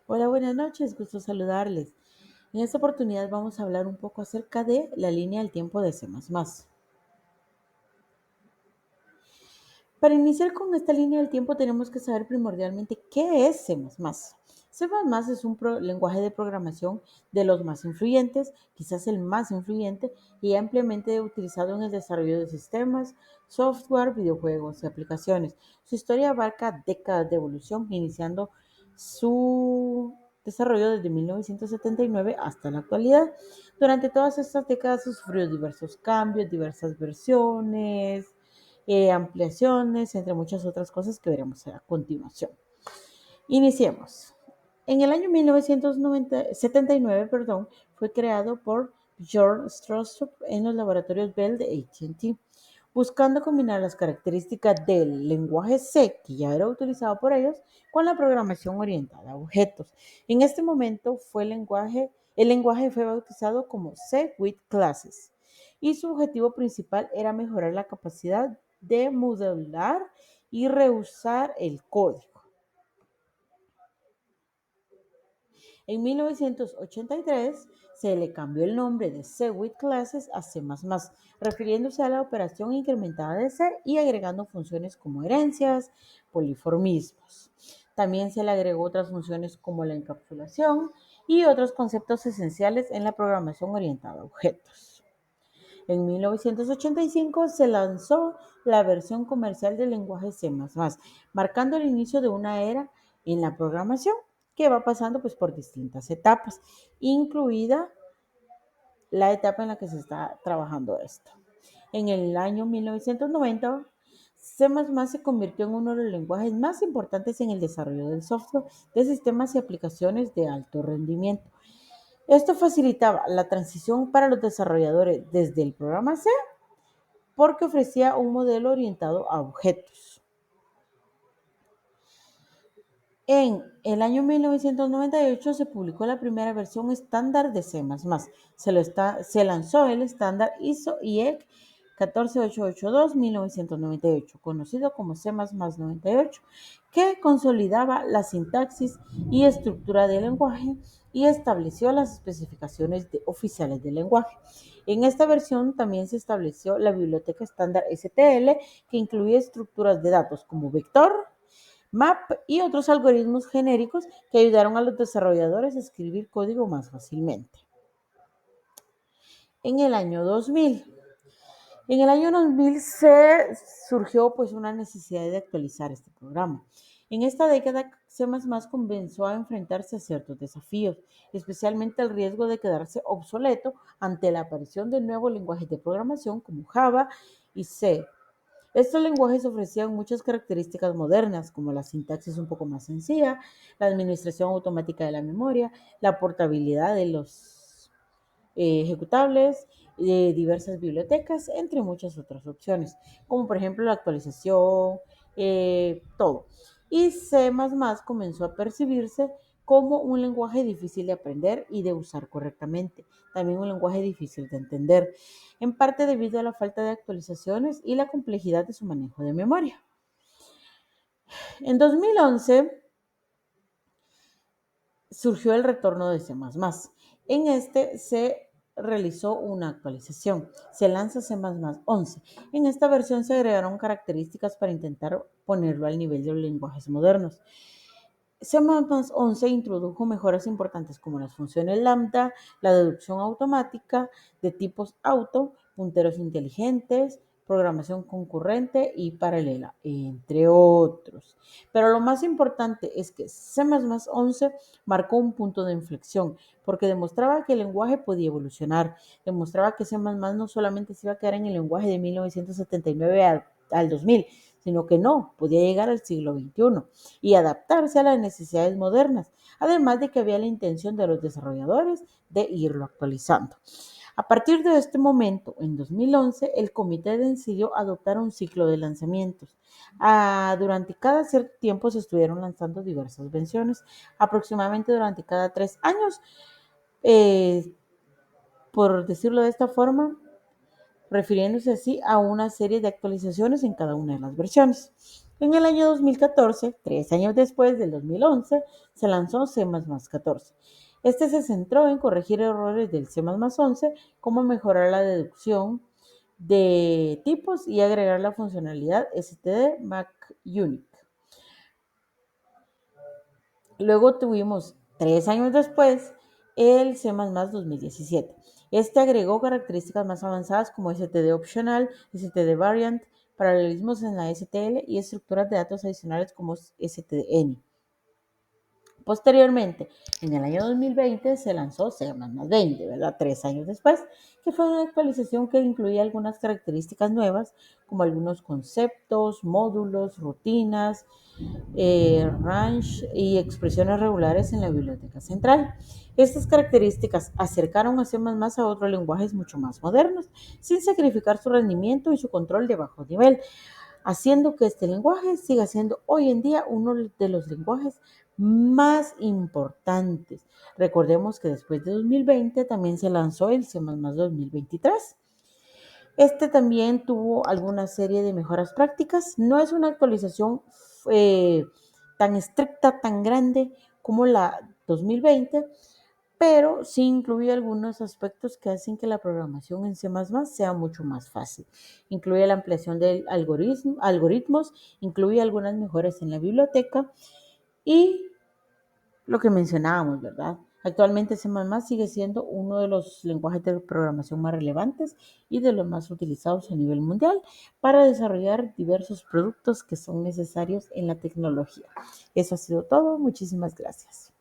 Hola, buenas noches, gusto saludarles. En esta oportunidad vamos a hablar un poco acerca de la línea del tiempo de C++. Para iniciar con esta línea del tiempo tenemos que saber primordialmente qué es C++. C++ es un lenguaje de programación de los más influyentes, quizás el más influyente y ampliamente utilizado en el desarrollo de sistemas, software, videojuegos y aplicaciones. Su historia abarca décadas de evolución, iniciando su desarrollo desde 1979 hasta la actualidad. Durante todas estas décadas sufrió diversos cambios, diversas versiones, ampliaciones, entre muchas otras cosas que veremos a continuación. Iniciemos. En el año 1979, fue creado por Bjorn Strostrup en los laboratorios Bell de AT&T, buscando combinar las características del lenguaje C, que ya era utilizado por ellos, con la programación orientada a objetos. En este momento el lenguaje fue bautizado como C with Classes y su objetivo principal era mejorar la capacidad de modelar y reusar el código. En 1983 se le cambió el nombre de C with Classes a C++, refiriéndose a la operación incrementada de C y agregando funciones como herencias, poliformismos. También se le agregó otras funciones como la encapsulación y otros conceptos esenciales en la programación orientada a objetos. En 1985 se lanzó la versión comercial del lenguaje C++, marcando el inicio de una era en la programación que va pasando pues, por distintas etapas, incluida la etapa en la que se está trabajando esto. En el año 1990, C++ se convirtió en uno de los lenguajes más importantes en el desarrollo del software de sistemas y aplicaciones de alto rendimiento. Esto facilitaba la transición para los desarrolladores desde el programa C porque ofrecía un modelo orientado a objetos. En el año 1998 se publicó la primera versión estándar de C++. Se lanzó el estándar ISO IEC 14882-1998, conocido como C++ 98, que consolidaba la sintaxis y estructura del lenguaje y estableció las especificaciones oficiales del lenguaje. En esta versión también se estableció la biblioteca estándar STL, que incluye estructuras de datos como vector, map y otros algoritmos genéricos que ayudaron a los desarrolladores a escribir código más fácilmente. En el año 2000. En el año 2000 se surgió pues una necesidad de actualizar este programa. En esta década C++ comenzó a enfrentarse a ciertos desafíos, especialmente el riesgo de quedarse obsoleto ante la aparición de nuevos lenguajes de programación como Java y C. Estos lenguajes ofrecían muchas características modernas, como la sintaxis un poco más sencilla, la administración automática de la memoria, la portabilidad de los ejecutables, de diversas bibliotecas, entre muchas otras opciones, como por ejemplo la actualización, todo. Y C++ comenzó a percibirse como un lenguaje difícil de aprender y de usar correctamente, también un lenguaje difícil de entender, en parte debido a la falta de actualizaciones y la complejidad de su manejo de memoria. En 2011 surgió el retorno de C++. En este se realizó una actualización. Se lanza C++ 11. En esta versión se agregaron características para intentar ponerlo al nivel de los lenguajes modernos. C++ 11 introdujo mejoras importantes como las funciones lambda, la deducción automática de tipos auto, punteros inteligentes, programación concurrente y paralela, entre otros. Pero lo más importante es que C++ 11 marcó un punto de inflexión porque demostraba que el lenguaje podía evolucionar, demostraba que C++ no solamente se iba a quedar en el lenguaje de 1979 al 2000, sino que no, podía llegar al siglo XXI y adaptarse a las necesidades modernas, además de que había la intención de los desarrolladores de irlo actualizando. A partir de este momento, en 2011, el comité decidió adoptar un ciclo de lanzamientos. Durante cada cierto tiempo se estuvieron lanzando diversas versiones, aproximadamente durante cada 3 años, eh, por decirlo de esta forma, refiriéndose así a una serie de actualizaciones en cada una de las versiones. En el año 2014, 3 años después del 2011, se lanzó C++14. Este se centró en corregir errores del C++11, como mejorar la deducción de tipos y agregar la funcionalidad std MacUnit. Luego tuvimos 3 años después el C++ 2017. Este agregó características más avanzadas como std opcional, std variant, paralelismos en la STL y estructuras de datos adicionales como stdn. Posteriormente, en el año 2020 se lanzó C++20, ¿verdad? 3 años después, que fue una actualización que incluía algunas características nuevas, como algunos conceptos, módulos, rutinas, range y expresiones regulares en la biblioteca central. Estas características acercaron a C++ a otros lenguajes mucho más modernos, sin sacrificar su rendimiento y su control de bajo nivel, haciendo que este lenguaje siga siendo hoy en día uno de los lenguajes más importantes. Recordemos que después de 2020 también se lanzó el C++ 2023. Este también tuvo alguna serie de mejoras prácticas. No es una actualización tan estricta, tan grande como la 2020, pero sí incluye algunos aspectos que hacen que la programación en C++ sea mucho más fácil. Incluye la ampliación de algoritmos, incluye algunas mejoras en la biblioteca y lo que mencionábamos, ¿verdad? Actualmente C++ sigue siendo uno de los lenguajes de programación más relevantes y de los más utilizados a nivel mundial para desarrollar diversos productos que son necesarios en la tecnología. Eso ha sido todo. Muchísimas gracias.